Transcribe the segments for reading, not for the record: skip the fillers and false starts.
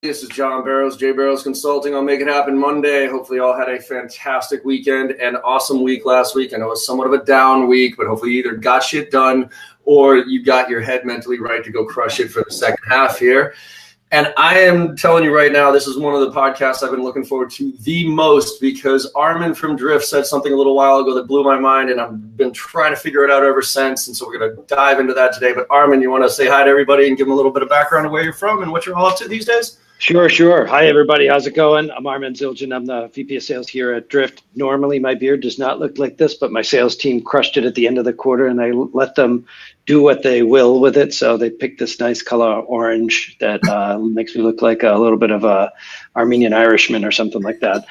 This is John Barrows, J Barrows Consulting. I'll make it happen Monday. Hopefully you all had a fantastic weekend and awesome week last week. I know it was somewhat of a down week, but hopefully you either got shit done or you got your head mentally right to go crush it for the second half here. And I am telling you right now, this is one of the podcasts I've been looking forward to the most because Armen from Drift said something a little while ago that blew my mind, and I've been trying to figure it out ever since. And so we're going to dive into that today. But Armen, you want to say hi to everybody and give them a little bit of background of where you're from and what you're all up to these days? Sure. Hi, everybody. How's it going? I'm Armen Zildjian. I'm the VP of Sales here at Drift. Normally, my beard does not look like this, but my sales team crushed it at the end of the quarter, and I let them do what they will with it. So they picked this nice color orange that makes me look like a little bit of a Armenian Irishman or something like that.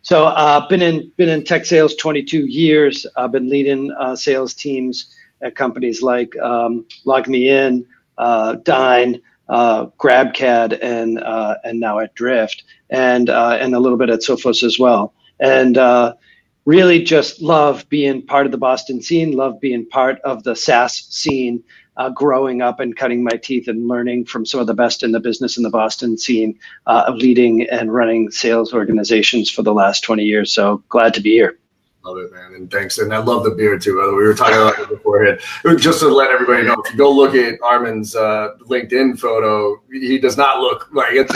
So been in tech sales 22 years. I've been leading sales teams at companies like LogMeIn, Dine, GrabCAD, and now at Drift, and a little bit at Sophos as well. And really just love being part of the Boston scene, love being part of the SaaS scene, growing up and cutting my teeth and learning from some of the best in the business in the Boston scene, leading and running sales organizations for the last 20 years. So glad to be here. Love it, man, and thanks. And I love the beard too. We were talking about it beforehand. Just to let everybody know, if you go look at Armen's LinkedIn photo, he does not look like it's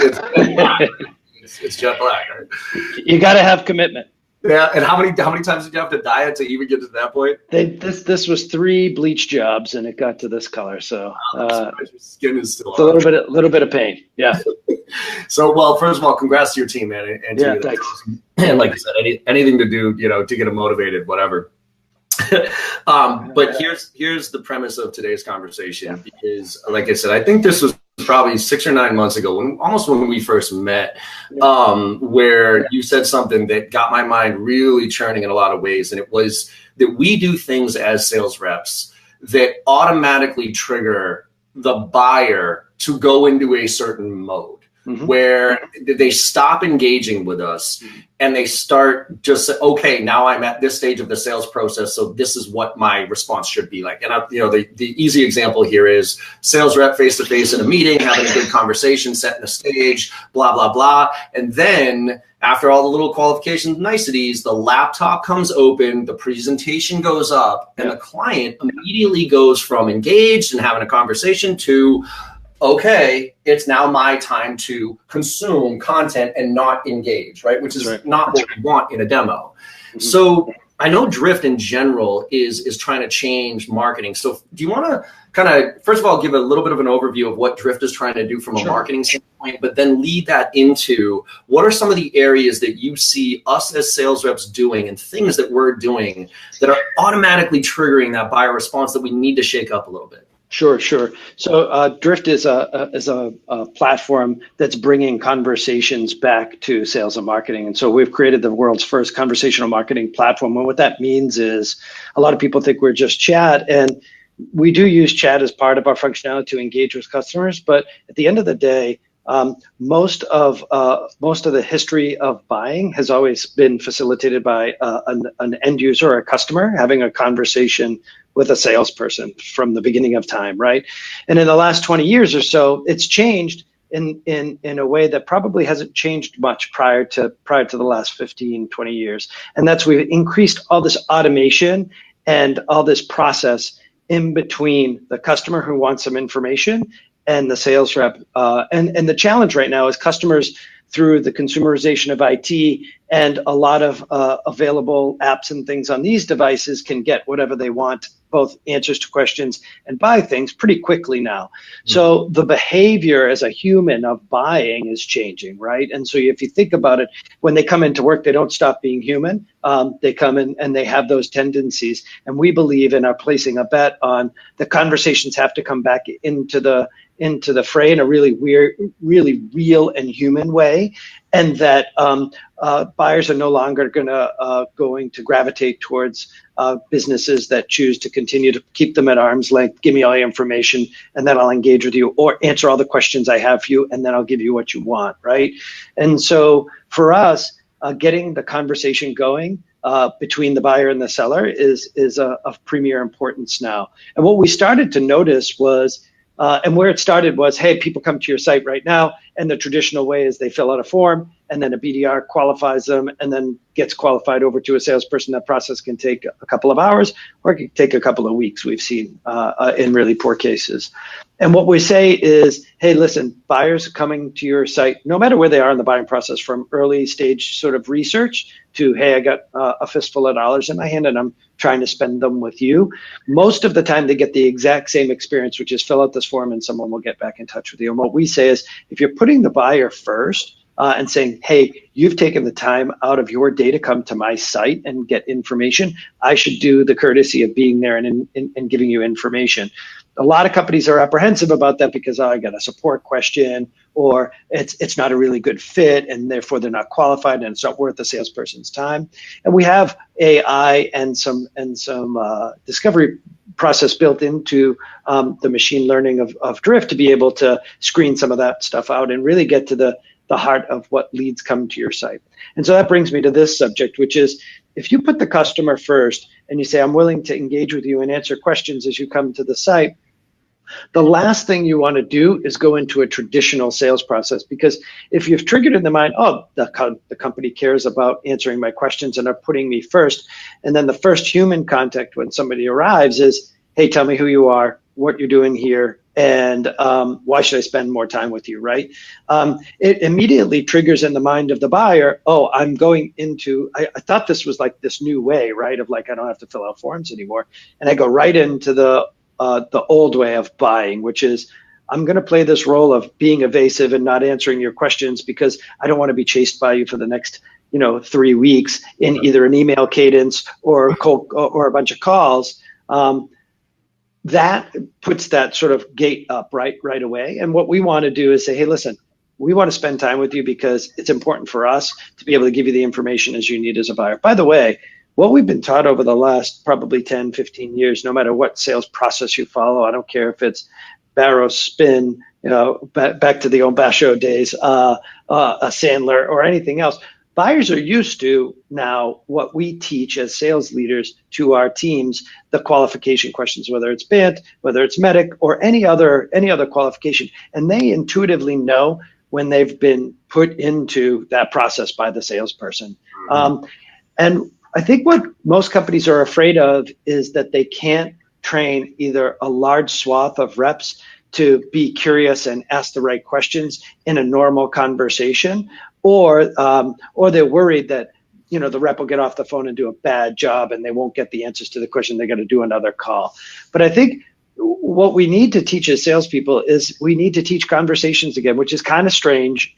jet black. Right? You got to have commitment. Yeah, and how many times did you have to dye it to even get to that point? This was 3 bleach jobs, and it got to this color. So your skin is still. It's a little bit of pain. Yeah. So, well, first of all, congrats to your team, man, and to yeah, you. thanks. And like you said, anything to do, to get them motivated, whatever. But here's the premise of today's conversation, because, like I said, I think this was probably 6 or 9 months ago, when we first met, where you said something that got my mind really churning in a lot of ways, and it was that we do things as sales reps that automatically trigger the buyer to go into a certain mode. Mm-hmm. Where they stop engaging with us and they start just, okay, now I'm at this stage of the sales process, so this is what my response should be like. And the easy example here is sales rep face-to-face in a meeting, having a good conversation, setting a stage, blah, blah, blah. And then after all the little qualifications, niceties, the laptop comes open, the presentation goes up, and the client immediately goes from engaged and having a conversation to, okay, it's now my time to consume content and not engage, right? Which is not what we want in a demo. Mm-hmm. So I know Drift in general is trying to change marketing. So do you want to kind of, first of all, give a little bit of an overview of what Drift is trying to do from a marketing standpoint, but then lead that into what are some of the areas that you see us as sales reps doing and things that we're doing that are automatically triggering that buyer response that we need to shake up a little bit? Sure. So Drift is a platform that's bringing conversations back to sales and marketing. And so we've created the world's first conversational marketing platform. And what that means is a lot of people think we're just chat, and we do use chat as part of our functionality to engage with customers. But at the end of the day, most of the history of buying has always been facilitated by an end user or a customer having a conversation with a salesperson from the beginning of time, right? And in the last 20 years or so, it's changed in a way that probably hasn't changed much prior to the last 15, 20 years. And that's we've increased all this automation and all this process in between the customer who wants some information and the sales rep. And the challenge right now is customers, through the consumerization of IT and a lot of available apps and things on these devices, can get whatever they want, both answers to questions and buy things pretty quickly now. Mm-hmm. So the behavior as a human of buying is changing, right? And so if you think about it, when they come into work, they don't stop being human. They come in and they have those tendencies. And we believe and are placing a bet on the conversations have to come back into the fray in a really real and human way, and that buyers are no longer going to gravitate towards businesses that choose to continue to keep them at arm's length. Give me all your information, and then I'll engage with you, or answer all the questions I have for you, and then I'll give you what you want, right? And so for us, getting the conversation going between the buyer and the seller is of premier importance now. And what we started to notice was And where it started was, hey, people come to your site right now, and the traditional way is they fill out a form, and then a BDR qualifies them, and then gets qualified over to a salesperson. That process can take a couple of hours, or it can take a couple of weeks, we've seen in really poor cases. And what we say is, hey, listen, buyers coming to your site, no matter where they are in the buying process, from early stage sort of research to, hey, I got a fistful of dollars in my hand and I'm trying to spend them with you. Most of the time they get the exact same experience, which is fill out this form and someone will get back in touch with you. And what we say is, if you're putting the buyer first, and saying, hey, you've taken the time out of your day to come to my site and get information, I should do the courtesy of being there and giving you information. A lot of companies are apprehensive about that because, I got a support question, or it's not a really good fit, and therefore they're not qualified, and it's not worth the salesperson's time. And we have AI and some discovery process built into the machine learning of Drift to be able to screen some of that stuff out and really get to the heart of what leads come to your site. And so that brings me to this subject, which is, if you put the customer first and you say, I'm willing to engage with you and answer questions as you come to the site, the last thing you want to do is go into a traditional sales process, because if you've triggered in the mind, oh, the company cares about answering my questions and are putting me first, and then the first human contact when somebody arrives is, hey, tell me who you are, what you're doing here, and why should I spend more time with you, right? It immediately triggers in the mind of the buyer, oh, I'm going into, I thought this was like this new way, right, of like, I don't have to fill out forms anymore. And I go right into the old way of buying, which is, I'm going to play this role of being evasive and not answering your questions because I don't want to be chased by you for the next 3 weeks in either an email cadence or a bunch of calls. That puts that sort of gate up right away. And what we want to do is say, hey, listen, we want to spend time with you because it's important for us to be able to give you the information as you need as a buyer. By the way, what we've been taught over the last probably 10, 15 years, no matter what sales process you follow, I don't care if it's Barrows, Spin, back to the old Basho days, a Sandler or anything else. Buyers are used to now what we teach as sales leaders to our teams, the qualification questions, whether it's BANT, whether it's MEDIC, or any other qualification. And they intuitively know when they've been put into that process by the salesperson. And I think what most companies are afraid of is that they can't train either a large swath of reps to be curious and ask the right questions in a normal conversation, or they're worried that the rep will get off the phone and do a bad job and they won't get the answers to the question. They're going to do another call. But I think what we need to teach as salespeople is we need to teach conversations again, which is kind of strange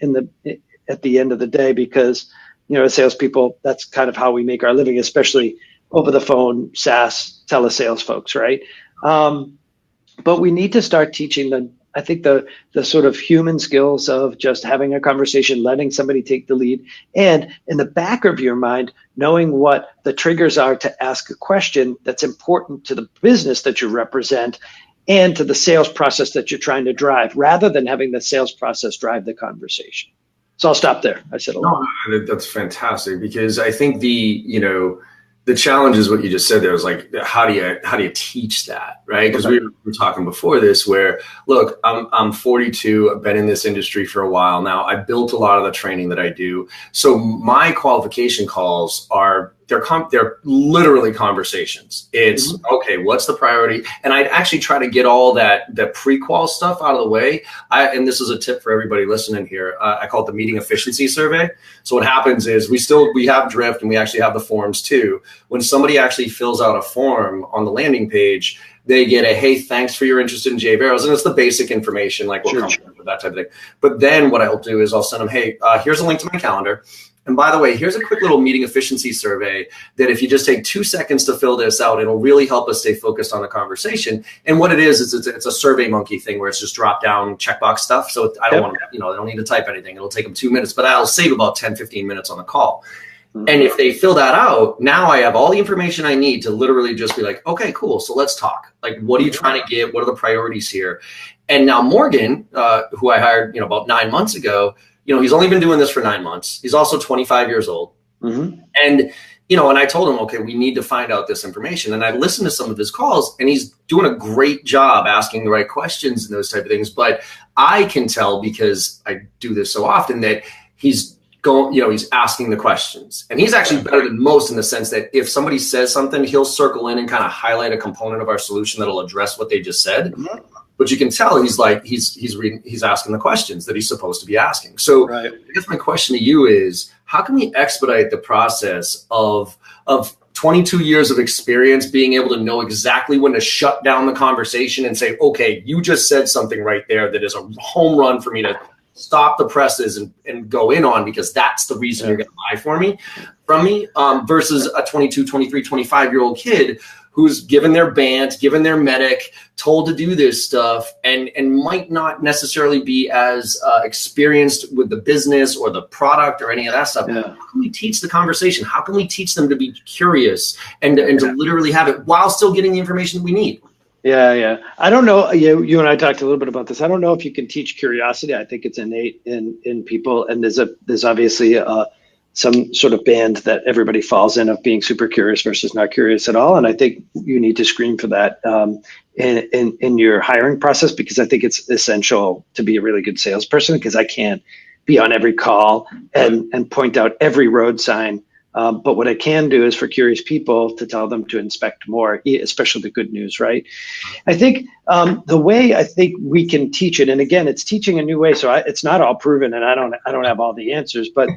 at the end of the day, because as salespeople, that's kind of how we make our living, especially over the phone, SaaS, telesales folks, right? But we need to start teaching them, I think, the sort of human skills of just having a conversation, letting somebody take the lead, and in the back of your mind, knowing what the triggers are to ask a question that's important to the business that you represent and to the sales process that you're trying to drive, rather than having the sales process drive the conversation. So I'll stop there. I said a lot. No, that's fantastic, because I think the challenge is what you just said there, is like, how do you teach that, right? Because we were talking before this, where, look, I'm 42, I've been in this industry for a while now. I built a lot of the training that I do. So my qualification calls they're literally conversations. It's okay, what's the priority? And I'd actually try to get all the pre-qual stuff out of the way. And this is a tip for everybody listening here. I call it the meeting efficiency survey. So what happens is we have Drift and we actually have the forms too. When somebody actually fills out a form on the landing page, they get a, hey, thanks for your interest in J Barrows. And it's the basic information, like what company, that type of thing. But then what I'll do is I'll send them, hey, here's a link to my calendar. And by the way, here's a quick little meeting efficiency survey that if you just take 2 seconds to fill this out, it'll really help us stay focused on the conversation. And what it is it's a Survey Monkey thing where it's just drop down checkbox stuff. So I don't want to, they don't need to type anything. It'll take them 2 minutes, but I'll save about 10, 15 minutes on the call. And if they fill that out, now I have all the information I need to literally just be like, okay, cool. So let's talk. Like, what are you trying to get? What are the priorities here? And now Morgan, who I hired, about 9 months ago, he's only been doing this for 9 months. He's also 25 years old. And, and I told him, okay, we need to find out this information. And I listened to some of his calls, and he's doing a great job asking the right questions and those type of things. But I can tell, because I do this so often, that he's going, he's asking the questions, and he's actually better than most in the sense that if somebody says something, he'll circle in and kind of highlight a component of our solution that'll address what they just said. Mm-hmm. But you can tell he's asking the questions that he's supposed to be asking. So I guess my question to you is, how can we expedite the process of 22 years of experience being able to know exactly when to shut down the conversation and say, okay, you just said something right there that is a home run for me to stop the presses and go in on, because that's the reason you're going to buy from me, versus a 22, 23, 25-year-old kid who's given their band, given their medic, told to do this stuff, and might not necessarily be as experienced with the business or the product or any of that stuff. Yeah. How can we teach the conversation? How can we teach them to be curious and to literally have it while still getting the information that we need? Yeah. I don't know. You and I talked a little bit about this. I don't know if you can teach curiosity. I think it's innate in people, and there's obviously some sort of band that everybody falls in of being super curious versus not curious at all. And I think you need to screen for that in your hiring process, because I think it's essential to be a really good salesperson, because I can't be on every call and point out every road sign. But what I can do is for curious people to tell them to inspect more, especially the good news, right? I think the way I think we can teach it, and again, it's teaching a new way. So it's not all proven, and I don't have all the answers, but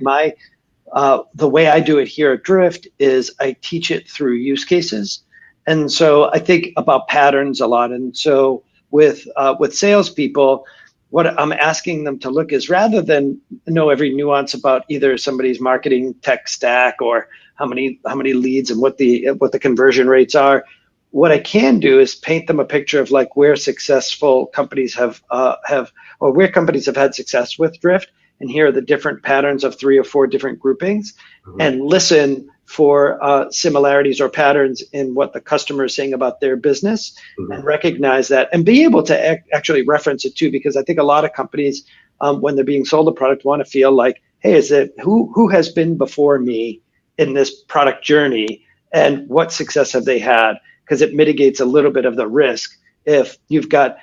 the way I do it here at Drift is I teach it through use cases. And so I think about patterns a lot. And so with salespeople, what I'm asking them to look is, rather than know every nuance about either somebody's marketing tech stack or how many leads and what the conversion rates are, what I can do is paint them a picture of like where successful companies have where companies have had success with Drift. And here are the different patterns of 3 or 4 different groupings, and listen for similarities or patterns in what the customer is saying about their business, and recognize that and be able to actually reference it too, because I think a lot of companies, when they're being sold a product, want to feel like, hey, is it who has been before me in this product journey, and what success have they had? Because it mitigates a little bit of the risk if you've got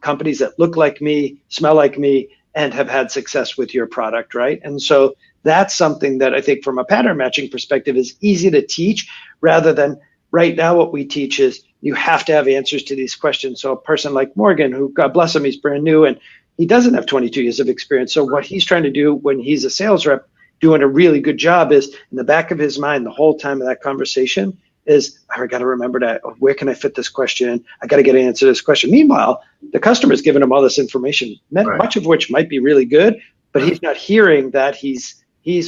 companies that look like me, smell like me, and have had success with your product, right? And so that's something that I think from a pattern matching perspective is easy to teach, rather than right now what we teach is you have to have answers to these questions. So a person like Morgan, who, God bless him, he's brand new and he doesn't have 22 years of experience. So what he's trying to do when he's a sales rep doing a really good job is, in the back of his mind the whole time of that conversation, is I got to remember that, where can I fit this question? I got to get an answer to this question. Meanwhile, the customer's giving him all this information, much of which might be really good, but he's not hearing that he's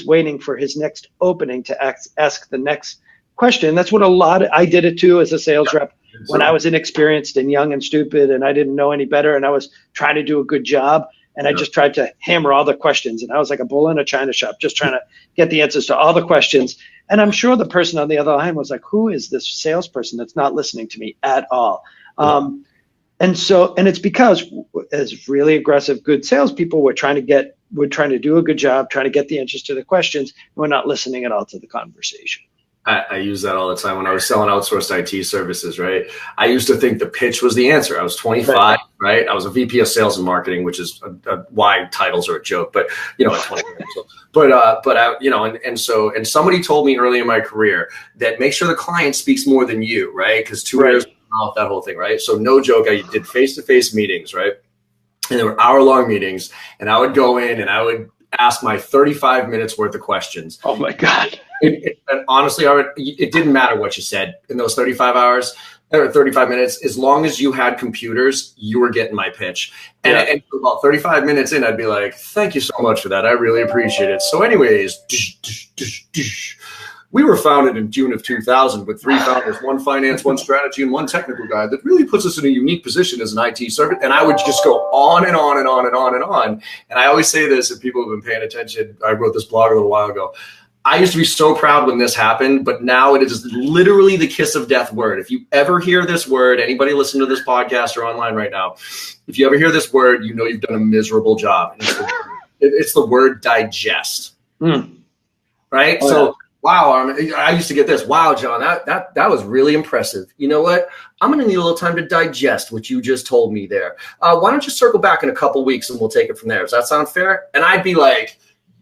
waiting for his next opening to ask the next question. That's what I did it too as a sales rep when I was inexperienced and young and stupid and I didn't know any better and I was trying to do a good job. And I just tried to hammer all the questions. And I was like a bull in a china shop, just trying to get the answers to all the questions. And I'm sure the person on the other line was like, who is this salesperson that's not listening to me at all? And it's because as really aggressive, good salespeople, we're trying to do a good job, trying to get the answers to the questions. We're not listening at all to the conversation. I use that all the time when I was selling outsourced IT services, right? I used to think the pitch was the answer. I was 25, right? I was a VP of sales and marketing, which is why titles are a joke, but at 25. And somebody told me early in my career that make sure the client speaks more than you, right? Because 2 years off, that whole thing, right? So no joke, I did face-to-face meetings, right? And they were hour-long meetings, and I would go in and I would ask my 35 minutes worth of questions. Oh my God. And honestly, it didn't matter what you said in those 35 hours or 35 minutes. As long as you had computers, you were getting my pitch. And about 35 minutes in, I'd be like, thank you so much for that. I really appreciate it. So anyways, we were founded in June of 2000 with 3 founders, 1 finance, 1 strategy, and 1 technical guy. That really puts us in a unique position as an IT service. And I would just go on and on and on and on and on. And I always say this, if people have been paying attention, I wrote this blog a little while ago. I used to be so proud when this happened, but now it is literally the kiss of death word. If you ever hear this word, anybody listening to this podcast or online right now, if you ever hear this word, you know you've done a miserable job. It's the word digest, right? So wow, Armen, I used to get this. Wow, John, that was really impressive. You know what? I'm going to need a little time to digest what you just told me there. Why don't you circle back in a couple weeks and we'll take it from there? Does that sound fair? And I'd be like,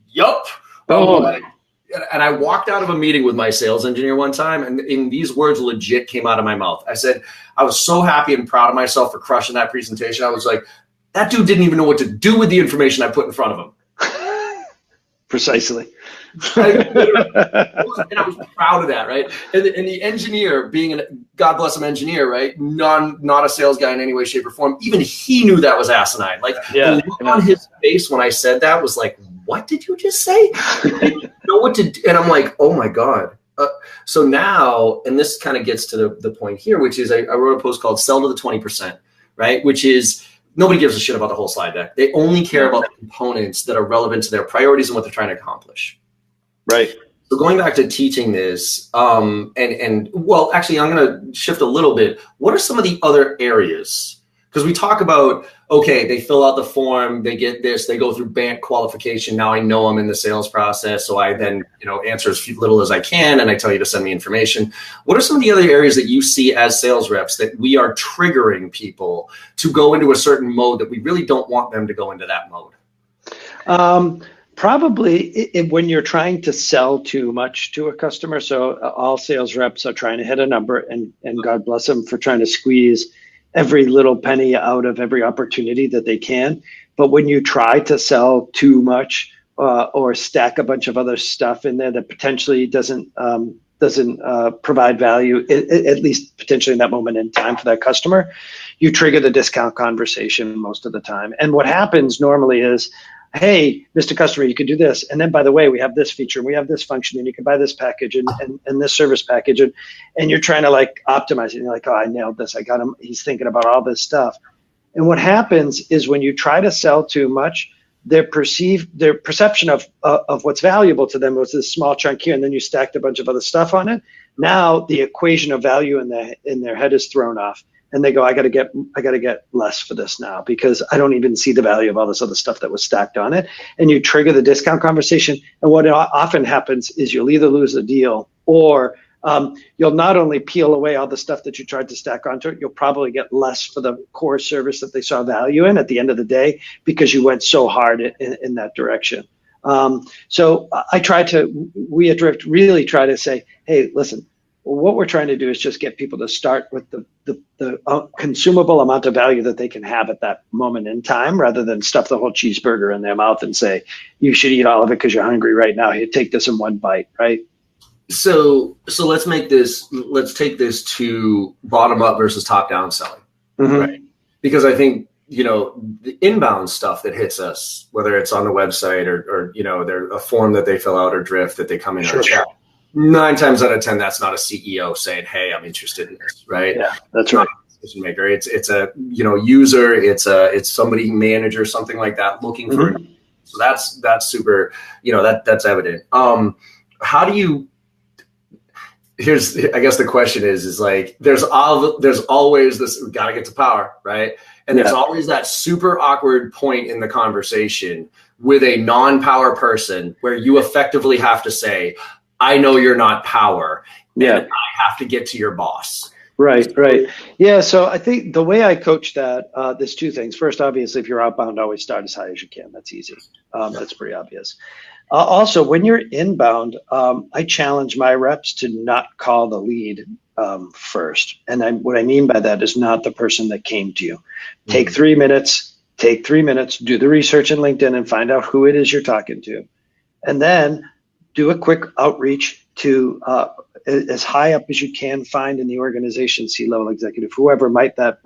yup. And I walked out of a meeting with my sales engineer one time, and these words legit came out of my mouth. I said, I was so happy and proud of myself for crushing that presentation. I was like, that dude didn't even know what to do with the information I put in front of him. Precisely. And I was proud of that, right? And the engineer, being God bless him, engineer, right? Not a sales guy in any way, shape, or form. Even he knew that was asinine. Like the look on his face when I said that was like, "What did you just say?" He didn't know what to do, and I'm like, "Oh my God." So now, and this kind of gets to the point here, which is I wrote a post called "Sell to the 20%," right? Which is nobody gives a shit about the whole slide deck. They only care about the components that are relevant to their priorities and what they're trying to accomplish. Right. So going back to teaching this, and well, actually, I'm going to shift a little bit. What are some of the other areas? Because we talk about, okay, they fill out the form, they get this, they go through bank qualification. Now I know I'm in the sales process, so I then answer as little as I can, and I tell you to send me information. What are some of the other areas that you see as sales reps that we are triggering people to go into a certain mode that we really don't want them to go into that mode? Probably when you're trying to sell too much to a customer. So all sales reps are trying to hit a number, and God bless them for trying to squeeze every little penny out of every opportunity that they can. But when you try to sell too much or stack a bunch of other stuff in there that potentially doesn't provide value, at least potentially in that moment in time for that customer, you trigger the discount conversation most of the time. And what happens normally is, hey, Mr. Customer, you could do this. And then, by the way, we have this feature and we have this function and you can buy this package and this service package. And you're trying to like optimize it. And you're like, oh, I nailed this. I got him. He's thinking about all this stuff. And what happens is when you try to sell too much, their perception of what's valuable to them was this small chunk here. And then you stacked a bunch of other stuff on it. Now the equation of value in their head is thrown off. And they go, I got to get less for this now because I don't even see the value of all this other stuff that was stacked on it. And you trigger the discount conversation. And what often happens is you'll either lose the deal or you'll not only peel away all the stuff that you tried to stack onto it, you'll probably get less for the core service that they saw value in at the end of the day because you went so hard in that direction. So we at Drift really try to say, hey, listen, what we're trying to do is just get people to start with the consumable amount of value that they can have at that moment in time, rather than stuff the whole cheeseburger in their mouth and say, you should eat all of it because you're hungry right now. Here, take this in one bite, right? So let's take this to bottom up versus top down selling, right? Because I think, the inbound stuff that hits us, whether it's on the website or there's a form that they fill out or Drift that they come in on chat. 9 times out of 10, that's not a CEO saying, "Hey, I'm interested in this," right? Yeah, that's right. Decision maker. It's a user. It's somebody, manager, something like that, looking for it. So that's super. That's evident. How do you? Here's, I guess the question is like there's always this, we got to get to power, right? And there's always that super awkward point in the conversation with a non-power person where you effectively have to say, I know you're not power, and I have to get to your boss. Right. Yeah, so I think the way I coach that, there's 2 things. First, obviously, if you're outbound, always start as high as you can. That's easy. That's pretty obvious. Also, when you're inbound, I challenge my reps to not call the lead first. And what I mean by that is not the person that came to you. Take 3 minutes, do the research in LinkedIn and find out who it is you're talking to. And then do a quick outreach to as high up as you can find in the organization, C-level executive, whoever might that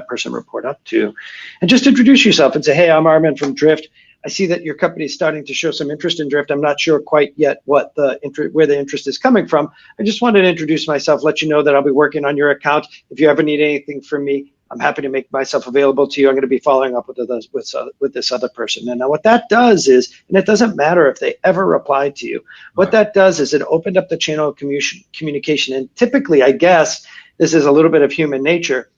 person report up to, and just introduce yourself and say, hey, I'm Armen from Drift. I see that your company is starting to show some interest in Drift. I'm not sure quite yet where the interest is coming from. I just wanted to introduce myself, let you know that I'll be working on your account. If you ever need anything from me, I'm happy to make myself available to you. I'm going to be following up with this other person. And now what that does is, and it doesn't matter if they ever reply to you, what that does is it opened up the channel of communication. And typically, I guess, this is a little bit of human nature.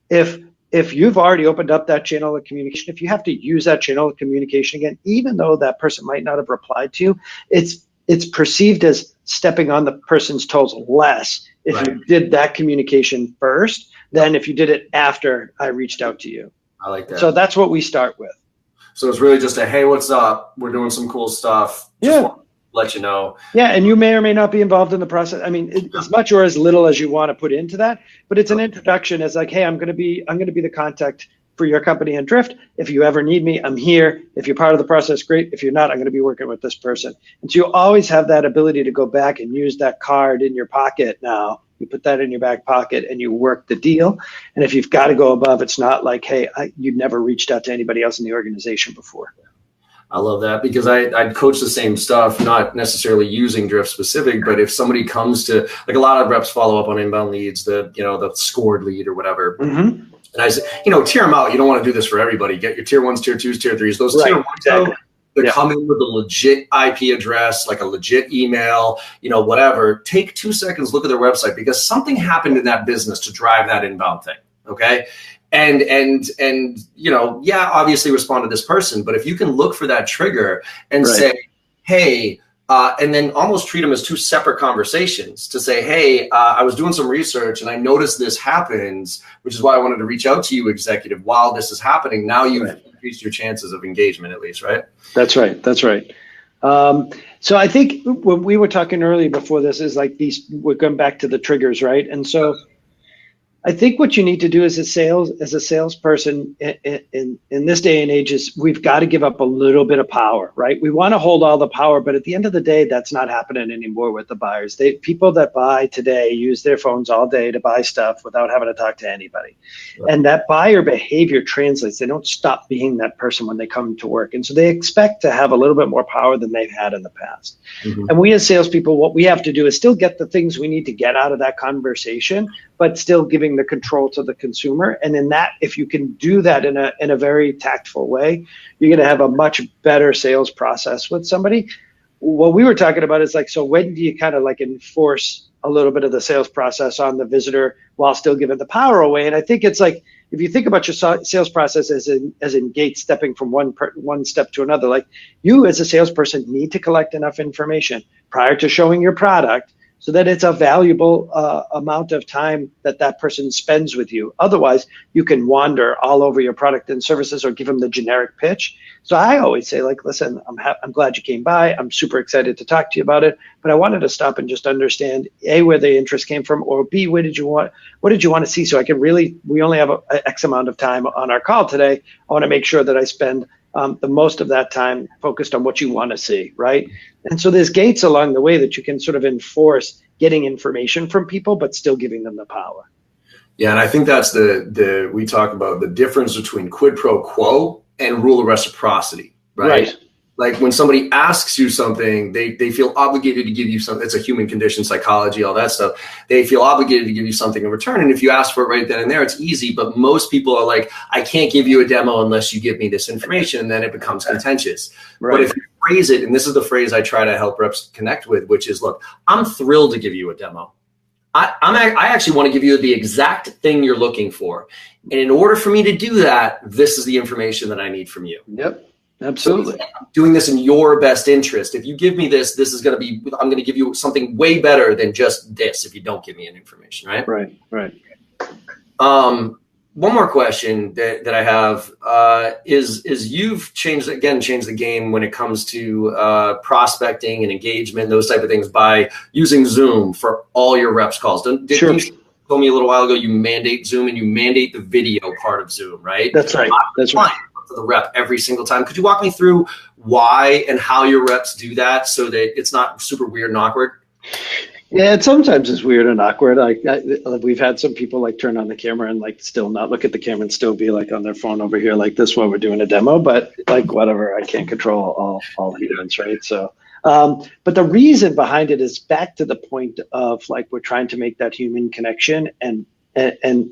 If you've already opened up that channel of communication, if you have to use that channel of communication again, even though that person might not have replied to you, it's perceived as stepping on the person's toes less if you did that communication first than if you did it after I reached out to you. I like that. So that's what we start with. So it's really just a, hey, what's up? We're doing some cool stuff. Just want to let you know. Yeah, and you may or may not be involved in the process. I mean, as much or as little as you want to put into that, but it's an introduction as like, hey, I'm going to be the contact for your company and Drift. If you ever need me, I'm here. If you're part of the process, great. If you're not, I'm going to be working with this person. And so you always have that ability to go back and use that card in your pocket now. You put that in your back pocket and you work the deal. And if you've got to go above, it's not like, hey, you'd never reached out to anybody else in the organization before. I love that because I coach the same stuff, not necessarily using Drift specific, but if somebody comes to, like a lot of reps follow up on inbound leads, the scored lead or whatever. Mm-hmm. And I said, tier them out. You don't want to do this for everybody. Get your tier 1s, tier 2s, tier 3s. Those tier 1s, they come in with a legit IP address, like a legit email, whatever. Take 2 seconds, look at their website because something happened in that business to drive that inbound thing. Okay. And obviously respond to this person, but if you can look for that trigger and say, hey, and then almost treat them as 2 separate conversations to say, hey, I was doing some research and I noticed this happens, which is why I wanted to reach out to you, executive, while this is happening. Now you've increased your chances of engagement, at least, right? That's right. That's right. So I think when we were talking earlier before this is like we're going back to the triggers, right? And so I think what you need to do as a salesperson in this day and age is we've got to give up a little bit of power, right? We want to hold all the power, but at the end of the day, that's not happening anymore with the buyers. People that buy today use their phones all day to buy stuff without having to talk to anybody. Right. And that buyer behavior translates. They don't stop being that person when they come to work. And so they expect to have a little bit more power than they've had in the past. Mm-hmm. And we as salespeople, what we have to do is still get the things we need to get out of that conversation, but still giving the control to the consumer. And in that, if you can do that in a very tactful way, you're going to have a much better sales process with somebody. What we were talking about is like, so when do you kind of like enforce a little bit of the sales process on the visitor while still giving the power away? And I think it's like, if you think about your sales process as in Gates stepping from one step to another, like you as a salesperson need to collect enough information prior to showing your product so that it's a valuable amount of time that person spends with you. Otherwise, you can wander all over your product and services or give them the generic pitch. So I always say, like, listen, I'm glad you came by. I'm super excited to talk to you about it, but I wanted to stop and just understand A, where the interest came from, or B, what did you want to see? So I can we only have a X amount of time on our call today. I want to make sure that I spend the most of that time focused on what you want to see, right? And so there's gates along the way that you can sort of enforce getting information from people, but still giving them the power. Yeah, and I think that's we talk about the difference between quid pro quo and rule of reciprocity, right? Like when somebody asks you something, they feel obligated to give you something. It's a human condition, psychology, all that stuff. They feel obligated to give you something in return. And if you ask for it right then and there, it's easy. But most people are like, I can't give you a demo unless you give me this information. And then it becomes contentious. Right. But if you phrase it, and this is the phrase I try to help reps connect with, which is, look, I'm thrilled to give you a demo. I actually want to give you the exact thing you're looking for. And in order for me to do that, this is the information that I need from you. Yep. Absolutely. So doing this in your best interest. If you give me this, I'm going to give you something way better than just this if you don't give me any information, right? Right. One more question that I have is you've changed the game when it comes to prospecting and engagement, those type of things, by using Zoom for all your reps calls. Sure. You told me a little while ago you mandate Zoom and you mandate the video part of Zoom, right? That's right. That's right. For the rep every single time. Could you walk me through why and how your reps do that so that it's not super weird and awkward? Yeah, sometimes it's weird and awkward. We've had some people like turn on the camera and like still not look at the camera and still be like on their phone over here like this while we're doing a demo. But like whatever, I can't control all humans, right? So, but the reason behind it is back to the point of like we're trying to make that human connection and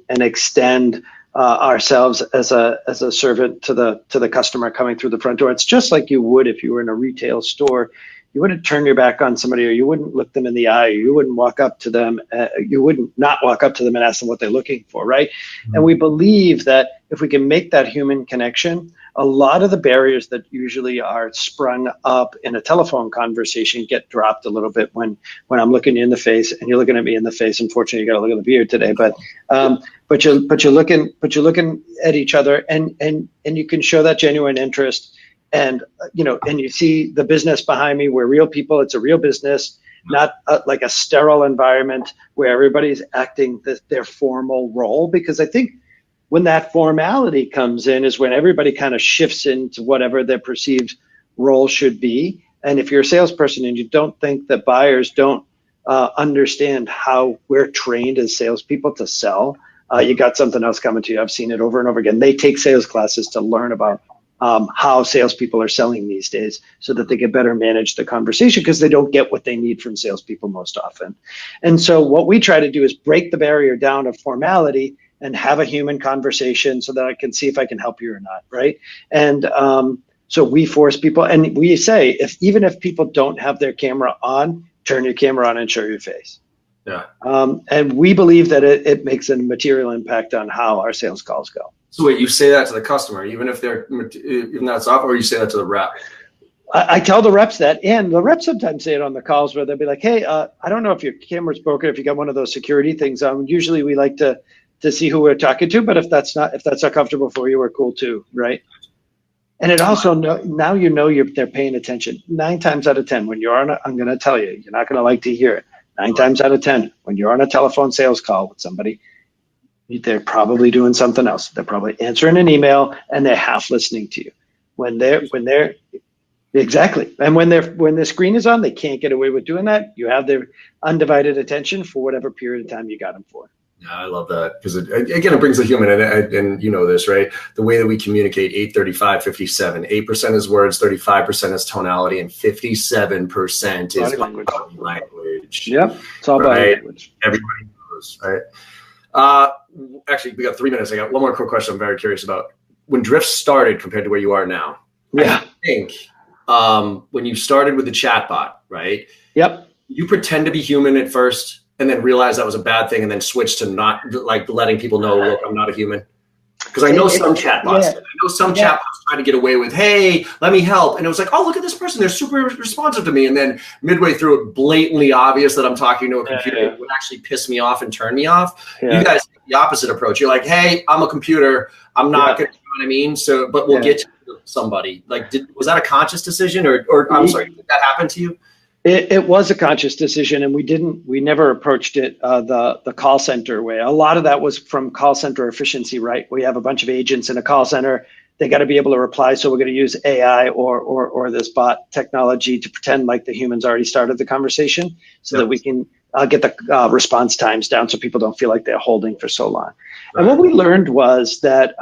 extend ourselves as a servant to the customer coming through the front door. It's just like you would if you were in a retail store. You wouldn't turn your back on somebody, or you wouldn't look them in the eye, or you wouldn't walk up to them. You wouldn't not walk up to them and ask them what they're looking for, right? Mm-hmm. And we believe that if we can make that human connection, a lot of the barriers that usually are sprung up in a telephone conversation get dropped a little bit when I'm looking you in the face and you're looking at me in the face. Unfortunately, you got to look at the beard today, but you're looking at each other, and you can show that genuine interest, and and you see the business behind me. We're real people. It's a real business, not like a sterile environment where everybody's acting their formal role. Because I think when that formality comes in is when everybody kind of shifts into whatever their perceived role should be. And if you're a salesperson and you don't think that buyers don't understand how we're trained as salespeople to sell, you got something else coming to you. I've seen it over and over again. They take sales classes to learn about how salespeople are selling these days so that they can better manage the conversation, because they don't get what they need from salespeople most often. And so what we try to do is break the barrier down of formality and have a human conversation so that I can see if I can help you or not, right? And so we force people, and we say, even if people don't have their camera on, turn your camera on and show your face. Yeah. And we believe that it makes a material impact on how our sales calls go. So wait, you say that to the customer, even if that's off, or you say that to the rep? I tell the reps that, and the reps sometimes say it on the calls where they'll be like, hey, I don't know if your camera's broken, if you got one of those security things on. Usually we like to see who we're talking to, but if that's not comfortable for you, we're cool too, right? And it also, now they're paying attention. 9 times out of 10, when you're on I'm going to tell you, you're not going to like to hear it. 9 times out of 10, when you're on a telephone sales call with somebody, they're probably doing something else. They're probably answering an email, and they're half listening to you. When they're exactly, and when the screen is on, they can't get away with doing that. You have their undivided attention for whatever period of time you got them for. Yeah, I love that, because it brings the human, and you know this, right? The way that we communicate, 8:35:57, 8% is words, 35% is tonality, and 57% is body language. Yep, it's all body language. Everybody knows, right? Actually, we got 3 minutes. I got one more quick question I'm very curious about. When Drift started compared to where you are now, yeah, I think when you started with the chatbot, right? Yep. You pretend to be human at first, and then realize that was a bad thing, and then switch to not like letting people know, look, I'm not a human. Because I know some chatbots. Chatbots try to get away with, hey, let me help. And it was like, oh, look at this person. They're super responsive to me. And then midway through it, blatantly obvious that I'm talking to a computer would actually piss me off and turn me off. Yeah. You guys take the opposite approach. You're like, hey, I'm a computer. I'm not going to, you know what I mean? So, but we'll get to somebody. Like, was that a conscious decision, or I'm sorry, did that happen to you? It was a conscious decision, and we never approached it the call center way. A lot of that was from call center efficiency, right? We have a bunch of agents in a call center. They got to be able to reply, so we're going to use AI or this bot technology to pretend like the humans already started the conversation, so that we can get the response times down, so people don't feel like they're holding for so long. Right. And what we learned was that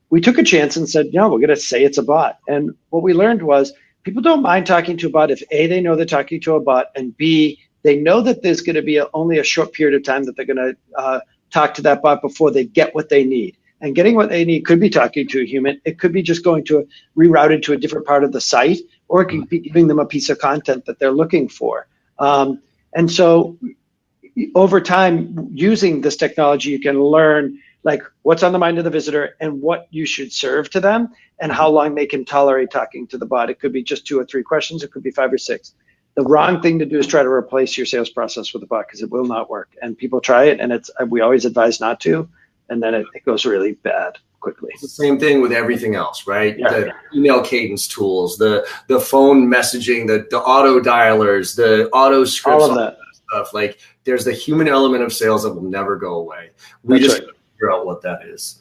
we took a chance and said, no, we're going to say it's a bot. And what we learned was, people don't mind talking to a bot if A, they know they're talking to a bot, and B, they know that there's going to be only a short period of time that they're going to talk to that bot before they get what they need. And getting what they need could be talking to a human. It could be just going to rerouted to a different part of the site, or it could be giving them a piece of content that they're looking for. And so over time, using this technology, you can learn like what's on the mind of the visitor and what you should serve to them, and how long they can tolerate talking to the bot. It could be just 2 or 3 questions. It could be 5 or 6. The wrong thing to do is try to replace your sales process with a bot, because it will not work. And people try it, and we always advise not to, and then it goes really bad quickly. It's the same thing with everything else, right? Yeah. The email cadence tools, the phone messaging, the auto dialers, the auto scripts, all of that stuff. Like, there's the human element of sales that will never go away. We just figure out what that is.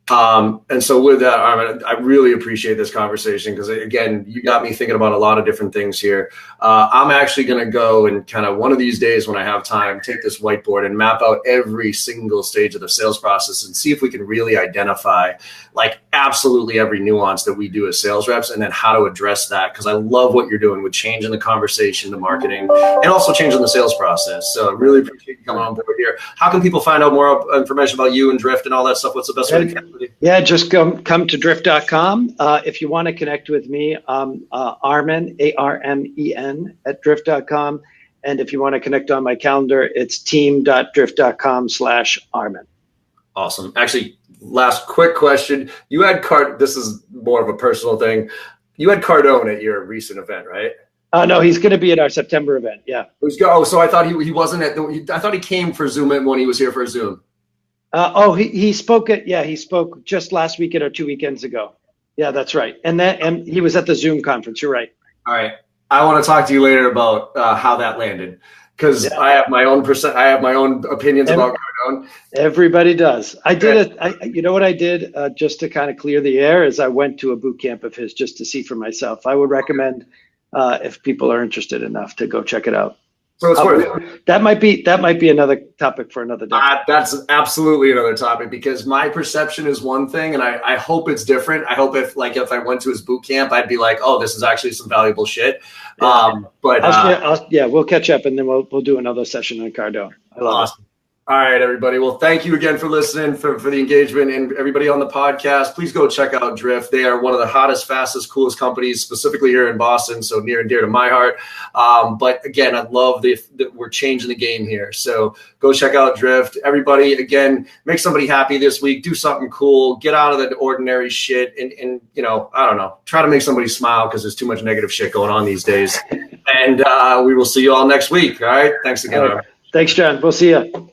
And so with that, Armen, I really appreciate this conversation, because again, you got me thinking about a lot of different things here. I'm actually going to go and kind of one of these days when I have time, take this whiteboard and map out every single stage of the sales process and see if we can really identify like absolutely every nuance that we do as sales reps, and then how to address that. Because I love what you're doing with changing the conversation, the marketing, and also changing the sales process. So I really appreciate you coming on board here. How can people find out more information about you and Drift and all that stuff? What's the best way to connect with you? Yeah, just come to drift.com. If you want to connect with me, Armen, ARMEN at drift.com. And if you want to connect on my calendar, it's team.drift.com/Armen. Awesome. Actually, last quick question. You had this is more of a personal thing. You had Cardone at your recent event, right? No, he's going to be at our September event. Yeah. So I thought he wasn't I thought he came for Zoom when he was here for Zoom. He spoke he spoke just last weekend or 2 weekends ago. Yeah, that's right. And he was at the Zoom conference. You're right. All right. I want to talk to you later about how that landed, because I have my own opinions about Cardone. Everybody does. I did it. You know what I did just to kind of clear the air is I went to a boot camp of his just to see for myself. I would recommend if people are interested enough to go check it out. So it's worth that might be another topic for another day. That's absolutely another topic, because my perception is one thing, and I hope it's different. I hope if I went to his boot camp, I'd be like, oh, this is actually some valuable shit. Yeah. We'll catch up, and then we'll do another session on Cardone. I love it. All right, everybody. Well, thank you again for listening, for the engagement, and everybody on the podcast. Please go check out Drift. They are one of the hottest, fastest, coolest companies, specifically here in Boston, so near and dear to my heart. But again, I love that we're changing the game here. So go check out Drift. Everybody, again, make somebody happy this week. Do something cool. Get out of the ordinary shit, and I don't know, try to make somebody smile, because there's too much negative shit going on these days. And we will see you all next week. All right. Thanks again. All right. Thanks, John. We'll see you.